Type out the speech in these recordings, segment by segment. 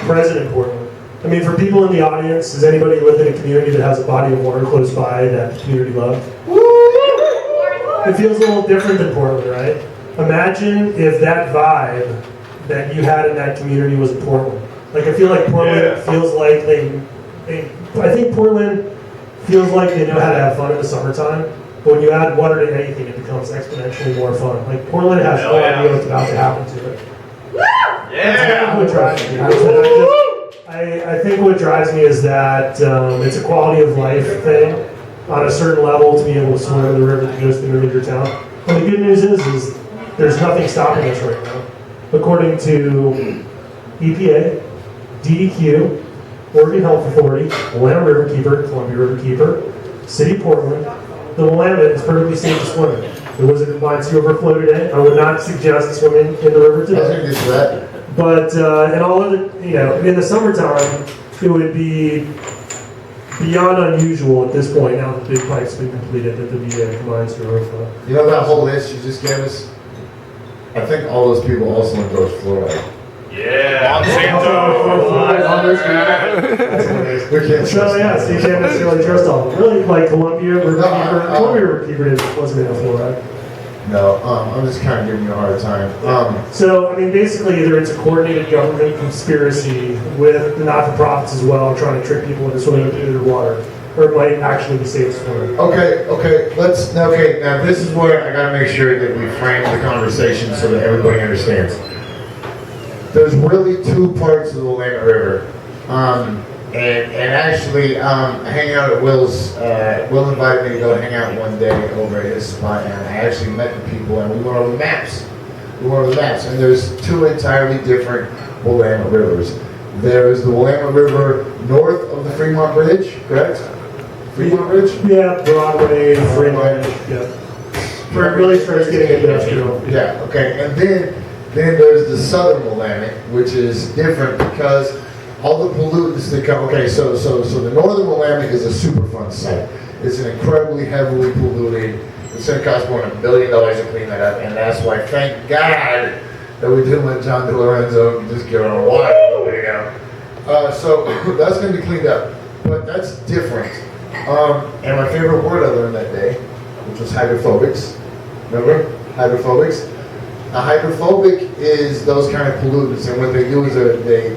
present in Portland. I mean, for people in the audience, does anybody live in a community that has a body of water close by that the community loves? It feels a little different than Portland, right? Imagine if that vibe that you had in that community was in Portland. Like, I feel like Portland feels like I think Portland feels like they know how to have fun in the summertime, but when you add water to anything, it becomes exponentially more fun. Like, Portland has no idea what's about to happen to it. That's kind of what drives me. I think what drives me is that it's a quality of life thing on a certain level to be able to swim in the river that goes through your town. And the good news is there's nothing stopping us right now. According to EPA, DEQ, Oregon Health Authority, Willamette River Keeper, Columbia River Keeper, City of Portland, the Willamette is perfectly safe to swim in. There was a combined sea overflow today. I would not suggest swimming in the river today. But in all other, in the summertime, it would be beyond unusual at this point, now that the big pipe's been completed, that there'd be a combined sea overflow. You know that whole list you just gave us? I think all those people also endorse fluoride. Yeah, So yeah, so you can't necessarily trust all of them. Really, like Columbia River Keeper wasn't in a fluoride. No, I'm just kind of giving you a hard time. So, I mean, basically, either it's a coordinated government conspiracy with the not-for-profits as well, trying to trick people into swimming through their water, or it might actually be safe to swim. Okay, now this is where I gotta make sure that we frame the conversation so that everybody understands. There's really two parts of the Willamette River. And actually, hanging out at Will's, Will invited me to go hang out one day over at his spot, and I actually met the people, and we went over the maps. And there's two entirely different Willamette rivers. There's the Willamette River north of the Fremont Bridge, correct? Fremont Bridge? Yeah, Broadway, Fremont, yeah. Where it really starts getting industrial. Yeah, okay. And then there's the southern Willamette, which is different because all the pollutants that come. Okay, so the northern Willamette is a Superfund site. It's an incredibly heavily polluted. It's going to cost more than $1 billion to clean that up, and that's why, thank God, that we didn't let John DeLorenzo just get our water. So that's going to be cleaned up, but that's different. And my favorite word I learned that day, which was hydrophobics. Remember hydrophobics? Hydrophobic is those kind of pollutants, and what they do is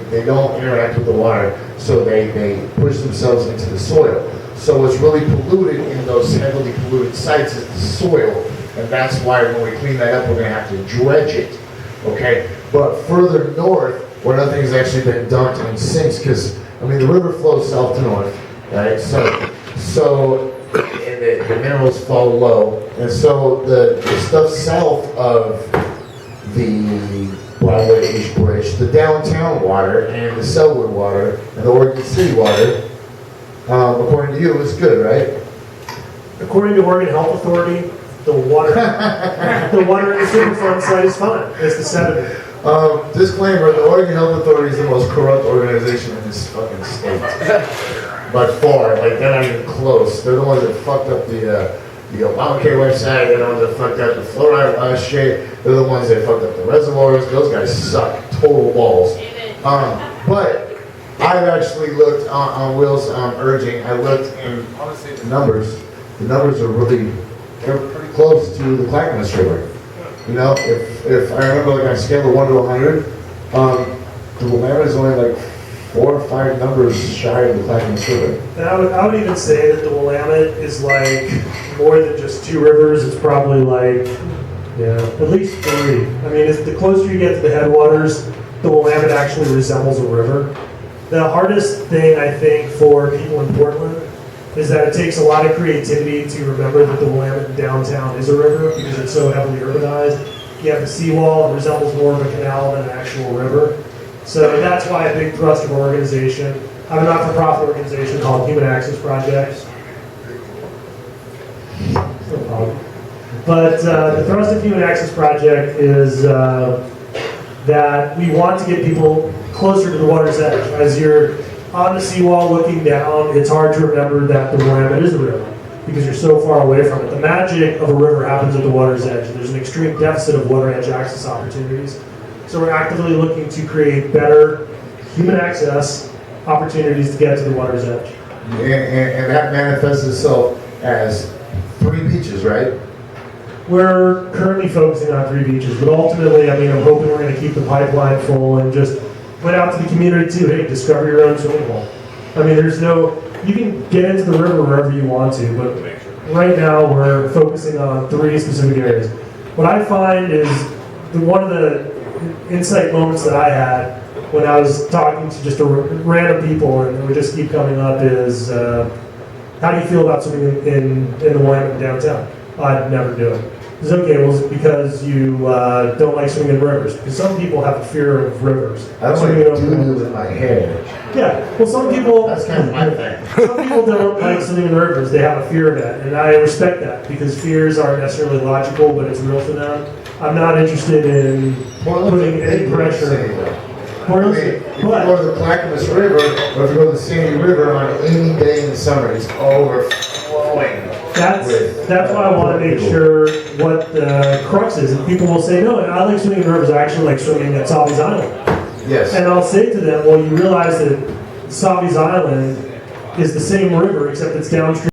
they don't interact with the water, so they push themselves into the soil. So what's really polluted in those heavily polluted sites is the soil, and that's why when we clean that up, we're going to have to dredge it. Okay, but further north, where nothing's actually been dumped in sinks, because I mean the river flows south to north, right? So and the minerals fall low, and so the stuff south of the Broadway East Bridge, the downtown water, and the Selwood water, and the Oregon City water, according to you, is good, right? According to Oregon Health Authority, the water in the Superfund site is fine. It's the sediment. Disclaimer, the Oregon Health Authority is the most corrupt organization in this fucking state. By far, like they're not even close. They're the ones that fucked up the Obamacare website. They're the ones that fucked up the fluoride shit. They're the ones that fucked up the reservoirs. Those guys suck. Total balls. But I've actually looked on Will's urging. I looked, and honestly, the numbers are really, they're pretty close to the Clackamas River. You know, if I remember, like on a scale of 1 to 100, the Willamette is only like 4 or 5 numbers shy of the Clackamas River. And I would even say that the Willamette is like more than just 2 rivers. It's probably like, at least 3. I mean, the closer you get to the headwaters, the Willamette actually resembles a river. The hardest thing, I think, for people in Portland is that it takes a lot of creativity to remember that the Willamette downtown is a river because it's so heavily urbanized. You have the seawall, it resembles more of a canal than an actual river. So that's why a big thrust of our organization, I'm a not-for-profit organization called Human Access Project. No problem. But the thrust of Human Access Project is that we want to get people closer to the water's edge. As you're on the seawall looking down, it's hard to remember that the Willamette is a river because you're so far away from it. The magic of a river happens at the water's edge. There's an extreme deficit of water edge access opportunities. So we're actively looking to create better human access opportunities to get to the water's edge. And that manifests itself as 3 beaches, right? We're currently focusing on 3 beaches, but ultimately, I mean, I'm hoping we're going to keep the pipeline full and just put out to the community too. Hey, discover your own swimming hole. I mean, you can get into the river wherever you want to, but right now we're focusing on 3 specific areas. What I find is one of the insight moments that I had when I was talking to just random people, and it would just keep coming up, is how do you feel about swimming in the Willamette downtown? I'd never do it. It's okay, well, it's because you don't like swimming in rivers. Because some people have a fear of rivers. I don't Swimming like doo-doo in my hair. Yeah, well, some people... That's kind of my thing. Some people don't like swimming in rivers. They have a fear of that. And I respect that, because fears aren't necessarily logical, but it's real for them. I'm not interested in putting any pressure. If you go to the Clackamas River, or if you go to the Sandy River on any day in the summer, it's overflowing. That's why I want to make sure what the crux is. And people will say, no, I like swimming in rivers. I actually like swimming at Savi's Island. Yes. And I'll say to them, well, you realize that Savi's Island is the same river, except it's downstream